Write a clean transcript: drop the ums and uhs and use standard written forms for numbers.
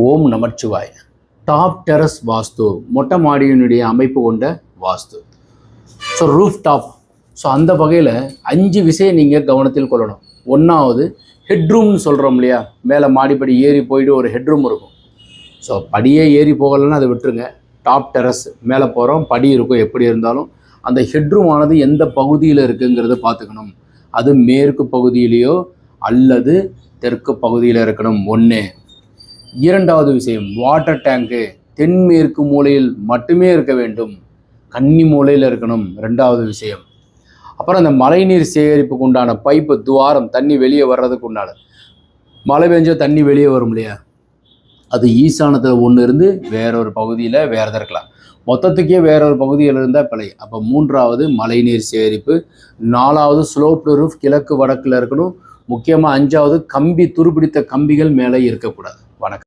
ஓம் நமச்சிவாய். Top terrace வாஸ்து, மொட்டை மாடியினுடைய அமைப்பு கொண்ட vastu. So roof top. So அந்த வகையில் 5 விஷயம் நீங்கள் கவனத்தில் கொள்ளணும். ஒன்றாவது ஹெட்ரூம்னு சொல்கிறோம் இல்லையா, மேலே மாடிப்படி ஏறி போயிட்டு ஒரு ஹெட்ரூம் இருக்கும். ஸோ படியே ஏறி போகலைன்னா அதை விட்டுருங்க. டாப் டெரஸ் மேலே போகிறோம், படி இருக்கும், எப்படி இருந்தாலும் அந்த ஹெட்ரூம் ஆனது எந்த பகுதியில் இருக்குங்கிறத பார்த்துக்கணும். அது மேற்கு பகுதியிலேயோ அல்லது தெற்கு பகுதியில் இருக்கணும். ஒன்று. இரண்டாவது விஷயம், வாட்டர் டேங்கு தென்மேற்கு மூலையில் மட்டுமே இருக்க வேண்டும், கன்னி மூலையில் இருக்கணும். ரெண்டாவது விஷயம். அப்புறம் அந்த மழைநீர் சேகரிப்புக்கு உண்டான பைப்பு துவாரம், தண்ணி வெளியே வர்றதுக்கு உண்டான, மழை பெஞ்சா தண்ணி வெளியே வரும் இல்லையா, அது ஈசானத்தில் ஒன்று இருந்து வேற ஒரு பகுதியில் வேறதாக இருக்கலாம். மொத்தத்துக்கே வேற ஒரு பகுதியில் இருந்தால் பிழை. அப்போ மூன்றாவது மழைநீர் சேகரிப்பு. நாலாவது ஸ்லோப்டு ரூஃப் கிழக்கு வடக்கில் இருக்கணும். முக்கியமாக 5வது கம்பி, துருப்பிடித்த கம்பிகள் மேலே இருக்கக்கூடாது. வணக்கம்.